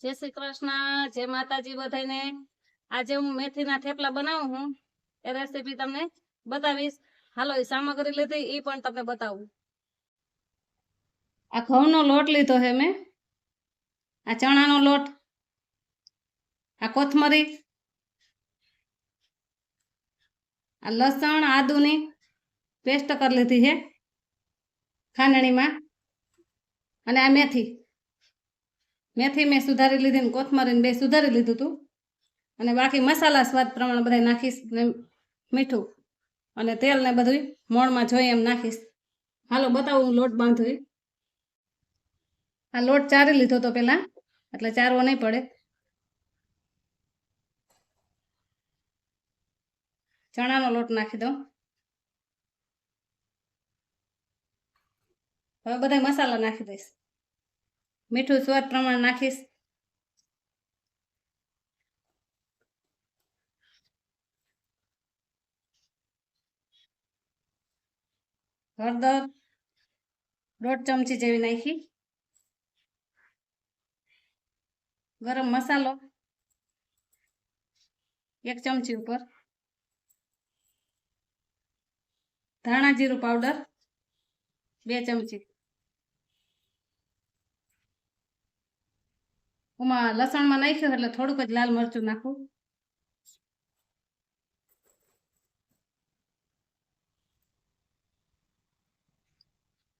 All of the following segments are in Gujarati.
जय श्री कृष्ण, जय माताजी बधाईने। आज हूँ मेथीना थेपला बनाવું હું એ રેસીપી તમને બતાવીશ। હાલો એ સામગ્રી લીધી એ પણ તમને બતાવું। આ ઘઉંનો લોટ લીધો છે મેં, આ ચણાનો લોટ, આ કોથમરી, આ લસણ આદુની પેસ્ટ કરી લીધી છે ખાંડણીમાં, અને આ મેથી મેં સુધારી લીધી ને કોથમરીને બે સુધારી લીધું હતું, અને બાકી મસાલા સ્વાદ પ્રમાણે બધા નાખીશ ને મીઠું અને તેલ ને બધું મોણમાં જોઈએ એમ નાખીશ। હાલો બતાવું લોટ બાંધવી। આ લોટ ચારી લીધો તો પેલા, એટલે ચારવો નહીં પડે। ચણાનો લોટ નાખી દઉં। હવે બધા મસાલા નાખી દઈશ, મીઠું સ્વાદ પ્રમાણે નાખીશ, હળદર 1.5 ચમચી જેવી નાખી, ગરમ મસાલો 1 ચમચી ઉપર, ધાણા જીરું પાવડર 2 ચમચી, ઉમાં લસણમાં નાખ્યું એટલે થોડુંક જ લાલ મરચું નાખું,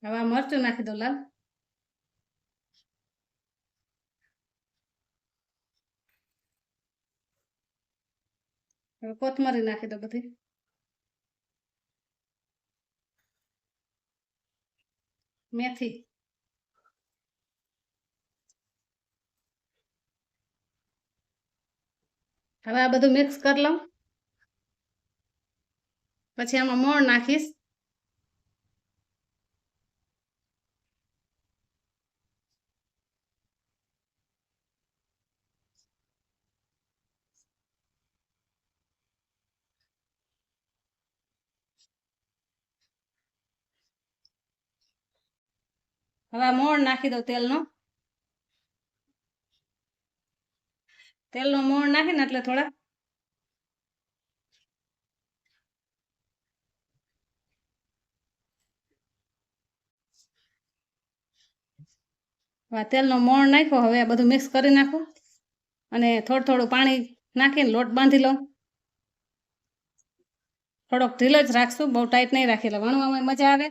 હવે આ મરચું નાખી દો લાલ, હવે કોથમરી નાખી દો બધી, મેથી, હવે આ બધું મિક્સ કરી લઉં, પછી આમાં મોણ નાખીશ, હવે આ મોણ નાખી દો તેલનો મોણ નાખીને એટલે થોડા તેલનો મોણ નાખ્યો। હવે આ બધું મિક્સ કરી નાખું અને થોડું પાણી નાખીને લોટ બાંધી લઉં। થોડોક ઢીલો જ રાખશું, બહુ ટાઈટ નહીં રાખી, એટલે વણવામાં મજા આવે।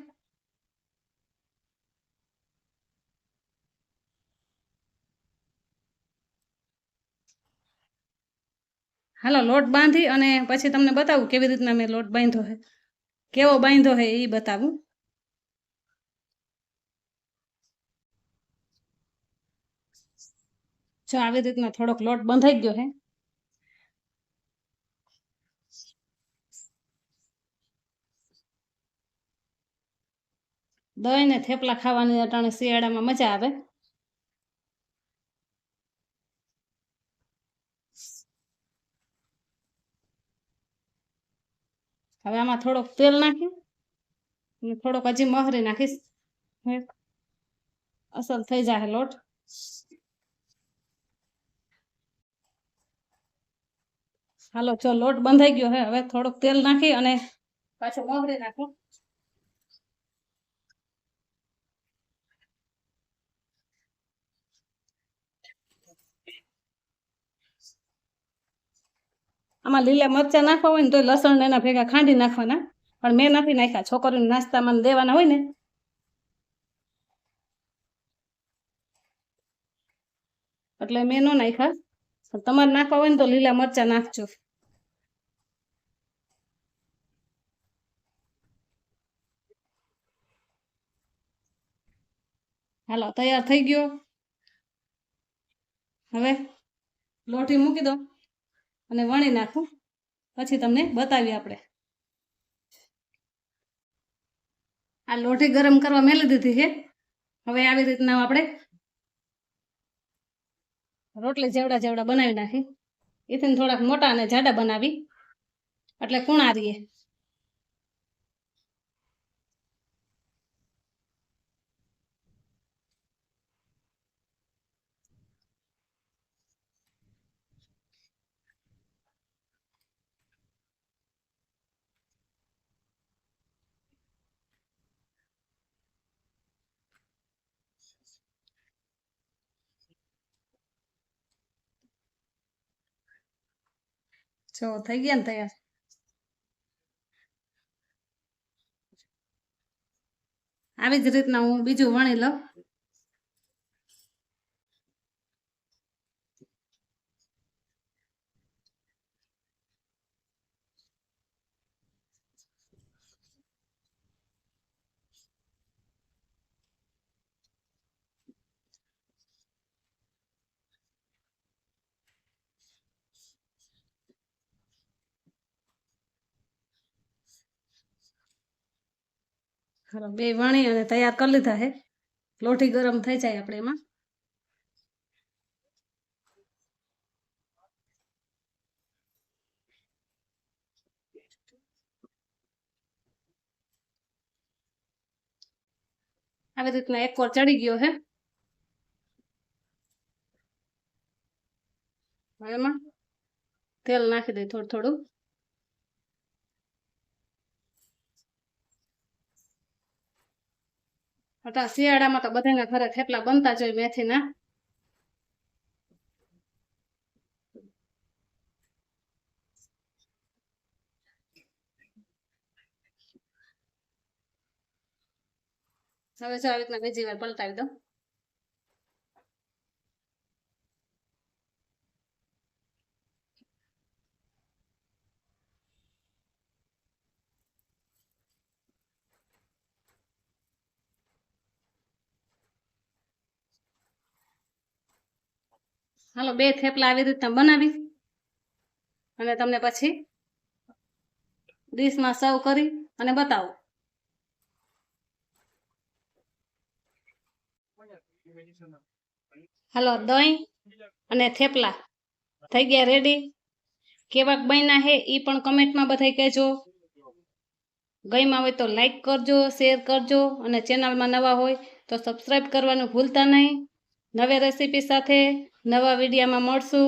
હાલો લોટ બાંધી અને પછી તમને બતાવું કેવી રીતના મેં લોટ બાંધ્યો છે, કેવો બાંધ્યો છે એ બતાવું। જો આવી રીતના થોડોક લોટ બંધાઈ ગયો છે। દહીં ને થેપલા ખાવાની અટાણે શિયાળામાં મજા આવે। હવે આમાં થોડોક તેલ નાખી અને થોડોક હજી મહરી નાખીશ, અસલ થઈ જાય લોટ। હાલો જો લોટ બંધાઈ ગયો છે, હવે થોડોક તેલ નાખી અને પાછું મહરી નાખું। આમાં લીલા મરચાં નાખવા હોય ને તો લસણ એના ભેગા ખાંડી નાખવાના, પણ મેં નથી નાખ્યા, છોકરીને નાસ્તામાં દેવાના હોય ને એટલે મેં ન નાખ્યા, તમારે નાખવા હોય ને તો લીલા મરચાં નાખજો। હાલો તૈયાર થઈ ગયો। હવે લોટી મૂકી દો અને વણી નાખું, પછી તમને બતાવીએ આપણે। આ લોટી ગરમ કરવા મેલી દીધી છે। હવે આવી રીતના આપણે રોટલી જેવડા બનાવી નાખી, એથી થોડાક મોટા અને જાડા બનાવી એટલે કુણા રહીએ। જો થઈ ગયા ને તૈયાર. આવી જ રીતના હું બીજું વણી લઉં. હાલો, બે વણી અને તૈયાર કરી લીધા છે. લોઠી ગરમ થઈ જાય આપણે એમાં આવી રીતના એક કોર ચડી ગયો છે. હવે એમાં તેલ નાખી દઈ થોડું થોડું. અત્યારે શિયાળામાં તો બધાના ઘરે થેપલા બનતા જ હોય મેથીના. હવે જો આવી રીતના બીજી વાર પલટાવી દઉં. હાલો, બે થેપલા આવી રીતના બનાવી અને તમને પછી ડીશમાં સર્વ કરી અને બતાવો. હાલો, દહીં અને થેપલા થઈ ગયા રેડી. કેવાક બન્યા હે એ પણ કમેન્ટમાં બધાય કહેજો. ગઈમાં હોય તો લાઈક કરજો, શેર કરજો અને ચેનલમાં નવા હોય તો સબસ્ક્રાઈબ કરવાનું ભૂલતા નહીં. નવી રેસીપી સાથે નવા વિડીયોમાં મળશું.